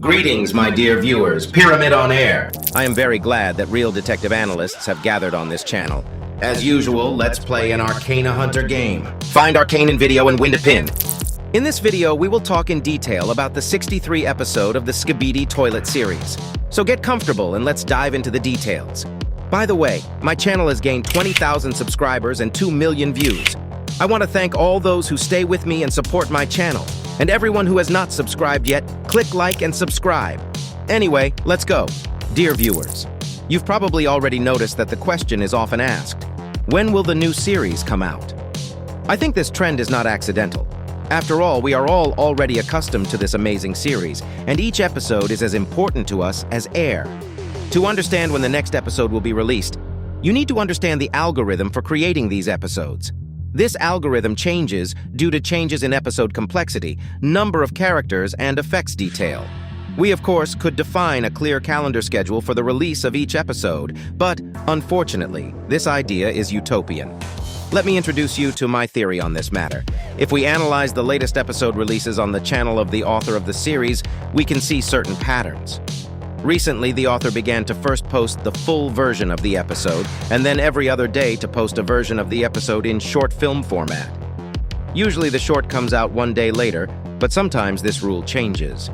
Greetings, my dear viewers. Pyramid on Air. I am very glad that real detective analysts have gathered on this channel. As usual, let's play an Arcana Hunter game. Find Arcane in video and win a pin. In this video, we will talk in detail about the 63 episode of the Skibidi Toilet series. So get comfortable and let's dive into the details. By the way, my channel has gained 20,000 subscribers and 2 million views. I want to thank all those who stay with me and support my channel. And everyone who has not subscribed yet, click like and subscribe. Anyway, let's go. Dear viewers, you've probably already noticed that the question is often asked, when will the new series come out? I think this trend is not accidental. After all, we are all already accustomed to this amazing series, and each episode is as important to us as air. To understand when the next episode will be released, you need to understand the algorithm for creating these episodes. This algorithm changes due to changes in episode complexity, number of characters, and effects detail. We, of course, could define a clear calendar schedule for the release of each episode, but unfortunately, this idea is utopian. Let me introduce you to my theory on this matter. If we analyze the latest episode releases on the channel of the author of the series, we can see certain patterns. Recently, the author began to first post the full version of the episode, and then every other day to post a version of the episode in short film format. Usually the short comes out one day later, but sometimes this rule changes.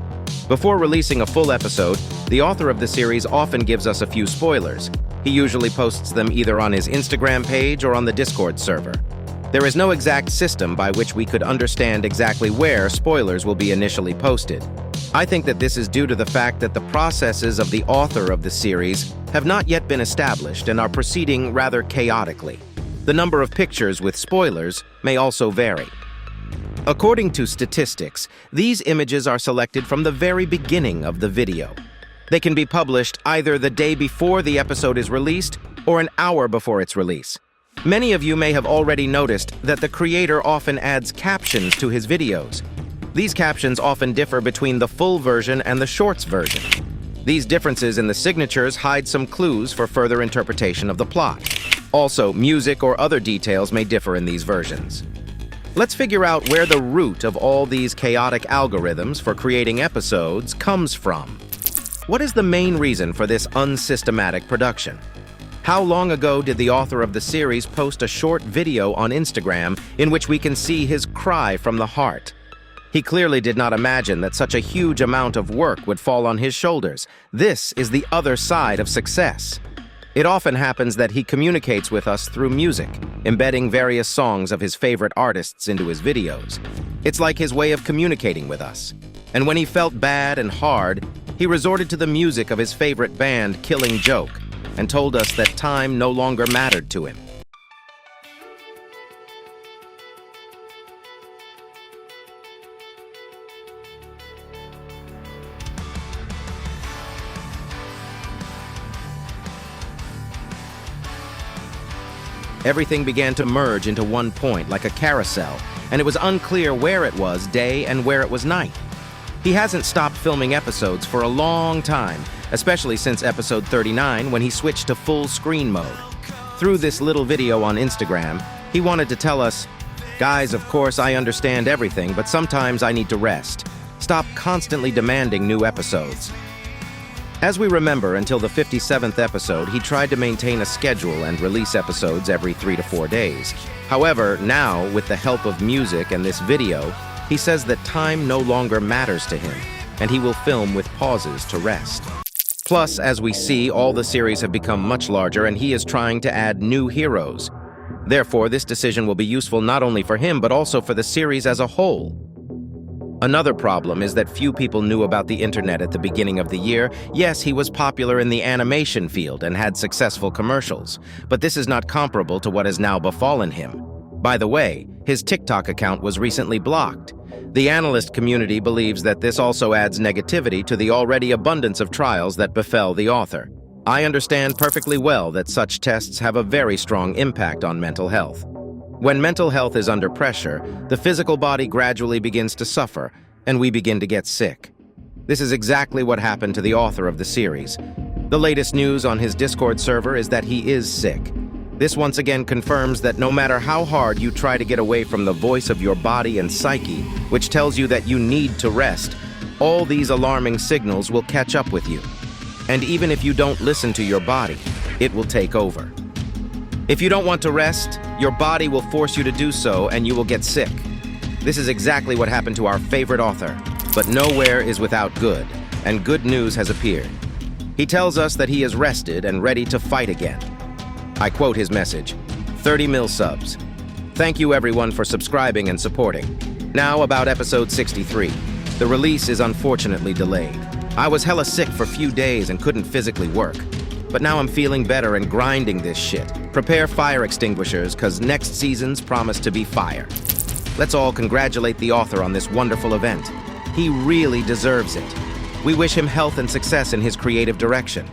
Before releasing a full episode, the author of the series often gives us a few spoilers. He usually posts them either on his Instagram page or on the Discord server. There is no exact system by which we could understand exactly where spoilers will be initially posted. I think that this is due to the fact that the processes of the author of the series have not yet been established and are proceeding rather chaotically. The number of pictures with spoilers may also vary. According to statistics, these images are selected from the very beginning of the video. They can be published either the day before the episode is released or an hour before its release. Many of you may have already noticed that the creator often adds captions to his videos. These captions often differ between the full version and the shorts version. These differences in the signatures hide some clues for further interpretation of the plot. Also, music or other details may differ in these versions. Let's figure out where the root of all these chaotic algorithms for creating episodes comes from. What is the main reason for this unsystematic production? How long ago did the author of the series post a short video on Instagram in which we can see his cry from the heart? He clearly did not imagine that such a huge amount of work would fall on his shoulders. This is the other side of success. It often happens that he communicates with us through music, embedding various songs of his favorite artists into his videos. It's like his way of communicating with us. And when he felt bad and hard, he resorted to the music of his favorite band, Killing Joke, and told us that time no longer mattered to him. Everything began to merge into one point, like a carousel, and it was unclear where it was day and where it was night. He hasn't stopped filming episodes for a long time, especially since episode 39 when he switched to full screen mode. Through this little video on Instagram, he wanted to tell us, "Guys, of course I understand everything, but sometimes I need to rest. Stop constantly demanding new episodes." As we remember, until the 57th episode, he tried to maintain a schedule and release episodes every 3 to 4 days. However, now, with the help of music and this video, he says that time no longer matters to him, and he will film with pauses to rest. Plus, as we see, all the series have become much larger, and he is trying to add new heroes. Therefore, this decision will be useful not only for him, but also for the series as a whole. Another problem is that few people knew about the internet at the beginning of the year. Yes, he was popular in the animation field and had successful commercials, but this is not comparable to what has now befallen him. By the way, his TikTok account was recently blocked. The analyst community believes that this also adds negativity to the already abundance of trials that befell the author. I understand perfectly well that such tests have a very strong impact on mental health. When mental health is under pressure, the physical body gradually begins to suffer, and we begin to get sick. This is exactly what happened to the author of the series. The latest news on his Discord server is that he is sick. This once again confirms that no matter how hard you try to get away from the voice of your body and psyche, which tells you that you need to rest, all these alarming signals will catch up with you. And even if you don't listen to your body, it will take over. If you don't want to rest, your body will force you to do so and you will get sick. This is exactly what happened to our favorite author. But nowhere is without good, and good news has appeared. He tells us that he is rested and ready to fight again. I quote his message, 30 mil subs. Thank you everyone for subscribing and supporting. Now about episode 63. The release is unfortunately delayed. I was hella sick for a few days and couldn't physically work. But now I'm feeling better and grinding this shit. Prepare fire extinguishers, cause next season's promised to be fire. Let's all congratulate the author on this wonderful event. He really deserves it. We wish him health and success in his creative direction.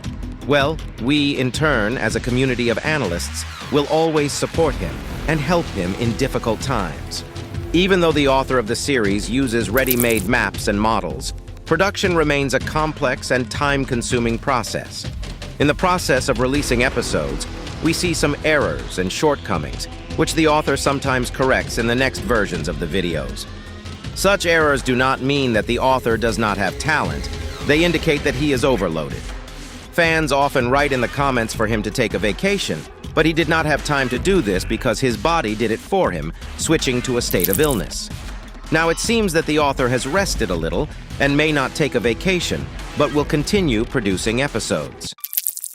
Well, we, in turn, as a community of analysts, will always support him and help him in difficult times. Even though the author of the series uses ready-made maps and models, production remains a complex and time-consuming process. In the process of releasing episodes, we see some errors and shortcomings, which the author sometimes corrects in the next versions of the videos. Such errors do not mean that the author does not have talent. They indicate that he is overloaded. Fans often write in the comments for him to take a vacation, but he did not have time to do this because his body did it for him, switching to a state of illness. Now it seems that the author has rested a little and may not take a vacation, but will continue producing episodes.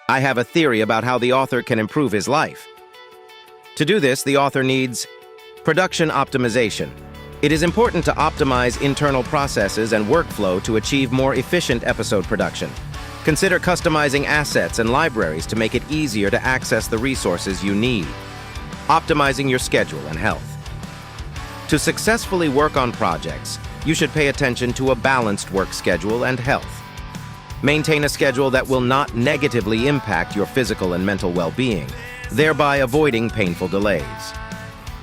I have a theory about how the author can improve his life. To do this, the author needs production optimization. It is important to optimize internal processes and workflow to achieve more efficient episode production. Consider customizing assets and libraries to make it easier to access the resources you need. Optimizing your schedule and health. To successfully work on projects, you should pay attention to a balanced work schedule and health. Maintain a schedule that will not negatively impact your physical and mental well-being, thereby avoiding painful delays.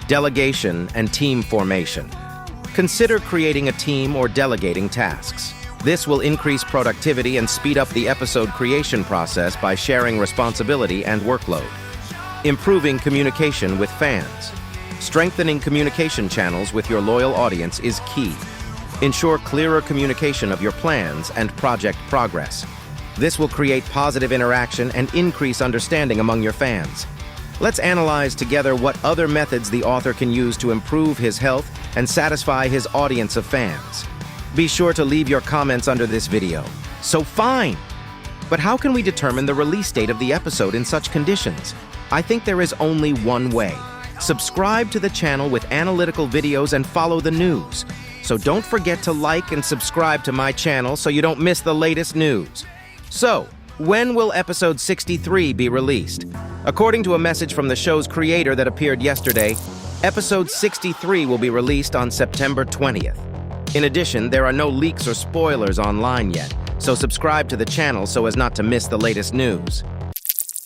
Delegation and team formation. Consider creating a team or delegating tasks. This will increase productivity and speed up the episode creation process by sharing responsibility and workload. Improving communication with fans. Strengthening communication channels with your loyal audience is key. Ensure clearer communication of your plans and project progress. This will create positive interaction and increase understanding among your fans. Let's analyze together what other methods the author can use to improve his health and satisfy his audience of fans. Be sure to leave your comments under this video. So fine! But how can we determine the release date of the episode in such conditions? I think there is only one way. Subscribe to the channel with analytical videos and follow the news. So don't forget to like and subscribe to my channel so you don't miss the latest news. So, when will episode 63 be released? According to a message from the show's creator that appeared yesterday, episode 63 will be released on September 20th. In addition, there are no leaks or spoilers online yet, so subscribe to the channel so as not to miss the latest news.